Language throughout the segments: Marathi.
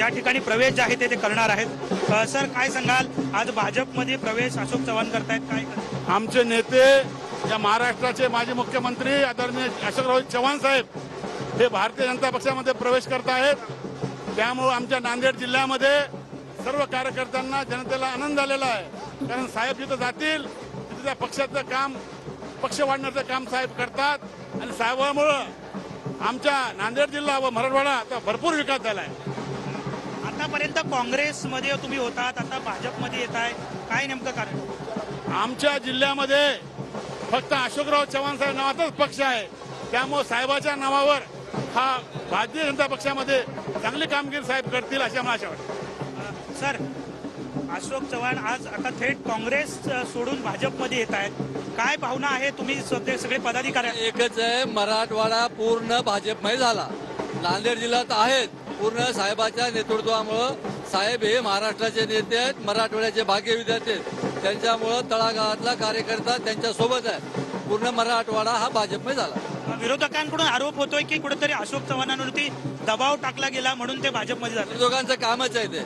या ठिकाणी प्रवेश जे आहे ते करणार आहेत। सर काय सांगाल, आज भाजपमध्ये प्रवेश अशोक चव्हाण करतायत, काय करतायत? आमचे नेते या महाराष्ट्राचे माजी मुख्यमंत्री आदरणीय अशोकराव चव्हाण साहेब हे भारतीय जनता पक्षामध्ये प्रवेश करत आहेत। त्यामुळे आमच्या नांदेड जिल्ह्यामध्ये सर्व कार्यकर्त्यांना जनतेला आनंद झालेला आहे, कारण साहेब जिथं जातील तिथे त्या पक्षाचं काम, पक्ष वाढण्याचं काम साहेब करतात आणि साहेबांमुळं आमच्या नांदेड जिल्हा व मराठवाडा आता भरपूर विकास झाला आहे। आतापर्यंत काँग्रेसमध्ये तुम्ही होतात, आता भाजपमध्ये येत आहे, काय नेमकं कारण? आमच्या जिल्ह्यामध्ये फक्त अशोकराव चव्हाण साहेब नावाचाच पक्ष आहे, त्यामुळे साहेबाच्या नावावर हा भारतीय जनता पक्षामध्ये चांगली कामगिरी साहेब करतील अशी आम्हाला आशा वाटते। सर, अशोक चव्हाण आज आता थेट काँग्रेस सोडून भाजपमध्ये येत आहेत, काय भावना आहे? तुम्ही सगळे पदाधिकारी एकच आहे, मराठवाडा पूर्ण भाजपमय झाला। नांदेड जिल्ह्यात आहेत पूर्ण साहेबाच्या नेतृत्वामुळं, साहेब हे महाराष्ट्राचे नेते आहेत, मराठवाड्याचे भाग्य विधाते आहेत, त्यांच्यामुळं तळागाळातला कार्यकर्ता त्यांच्या सोबत आहे। पूर्ण मराठवाडा हा भाजपमय झाला। विरोधकांकडून आरोप होतोय की कुठेतरी अशोक चव्हाणांवरती दबाव टाकला गेला म्हणून ते भाजपमध्ये जातात। विरोधकांचं कामच आहे ते,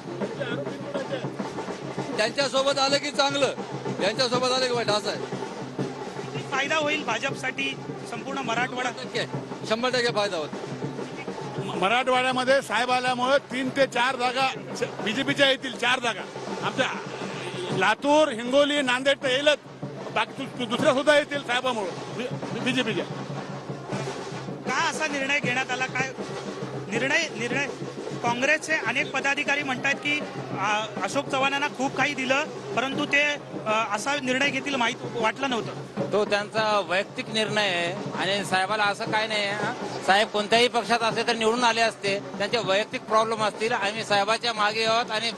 त्यांच्या सोबत आलं की चांगलं, त्यांच्या सोबत आलं की वाईट, असं आहे। फायदा होईल भाजपसाठी संपूर्ण मराठवाडा? 100% फायदा होतो। मराठवाड्यामध्ये साहेब आल्यामुळे 3 ते 4 जागा बीजेपीच्या येतील, 4 जागा आमच्या लातूर, हिंगोली, नांदेड तर येईलच, बाकी दुसऱ्या सुद्धा येतील साहेबामुळे बीजेपीच्या। का असा निर्णय घेण्यात आला? काय निर्णय काँग्रेसचे अनेक पदाधिकारी म्हणतात की अशोक चव्हाणांना खूप काही दिलं, परंतु ते असा निर्णय घेतील माहीत वाटलं नव्हतं। तो त्यांचा वैयक्तिक निर्णय आहे आणि साहेबाला असं काय नाही, साहेब कोणत्याही पक्षात असले तर निवडून आले असते, त्यांचे वैयक्तिक प्रॉब्लेम असतील। आम्ही साहेबाच्या मागे आहोत आणि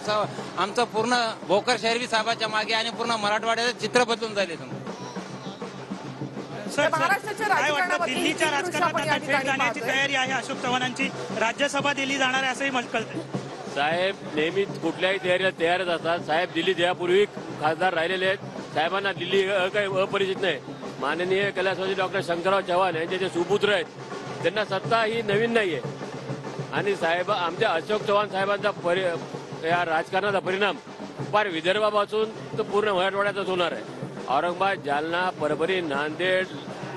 आमचं पूर्ण भोकर शहर बी साहेबाच्या मागे आणि पूर्ण मराठवाड्याचं चित्र बदलून जाईल। काय वाटतं, दिल्लीच्या राजकारणात आता थेट जाण्याची तयारी आहे अशोक चव्हाणांची, राज्यसभा दिल्ली जाणार आहे असंही कळतंय? साहेब नेहमी कुठल्याही तयारीला तयारच असतात। साहेब दिल्ली यापूर्वी खासदार राहिलेले आहेत, साहेबांना दिल्ली काही अपरिचित नाही। माननीय कैलासवासी डॉक्टर शंकरराव चव्हाण यांचे जे सुपुत्र आहेत, त्यांना सत्ता ही नवीन नाहीये आणि साहेब आमच्या अशोक चव्हाण साहेबांचा या राजकारणाचा परिणाम फार विदर्भापासून तर पूर्ण मराठवाड्यातच होणार आहे। औरंगाबाद, जालना, परभणी, नांदेड,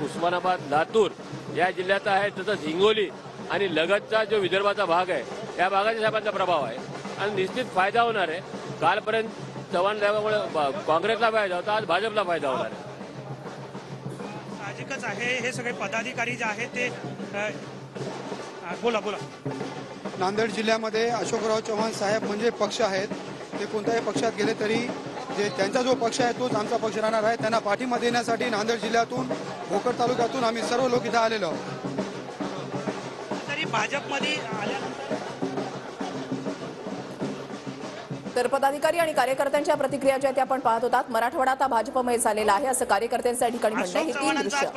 उस्मानाबाद, लातूर या जिल्ह्यात आहे, तसंच हिंगोली आणि लगतचा जो विदर्भाचा भाग आहे त्या भागाच्या साहेबांचा प्रभाव आहे आणि निश्चित फायदा होणार आहे। कालपर्यंत चव्हाण साहेबांमुळे काँग्रेसला फायदा होता, आज भाजपला फायदा होणार आहे। साहजिकच आहे, हे सगळे पदाधिकारी जे आहेत ते बोला। नांदेड जिल्ह्यामध्ये अशोकराव चव्हाण साहेब म्हणजे पक्ष आहेत, ते कोणत्याही पक्षात गेले तरी जे त्यांचा जो पक्ष आहे तोच आमचा पक्ष राहणार आहे। त्यांना पाठिंबा देण्यासाठी नांदेड जिल्ह्यातून, भोकर तालुक्यातून आम्ही सर्व लोक इथं आलेलो आहोत। तरी भाजपमध्ये आल्यानंतर तर पदाधिकारी आणि कार्यकर्त्यांच्या प्रतिक्रिया ज्या त्या आपण पाहत होतात। मराठवाडा आता भाजपमय झालेला आहे असं कार्यकर्त्यांच्या ठिकाणी म्हणणं आहे। हे 3 दृश्य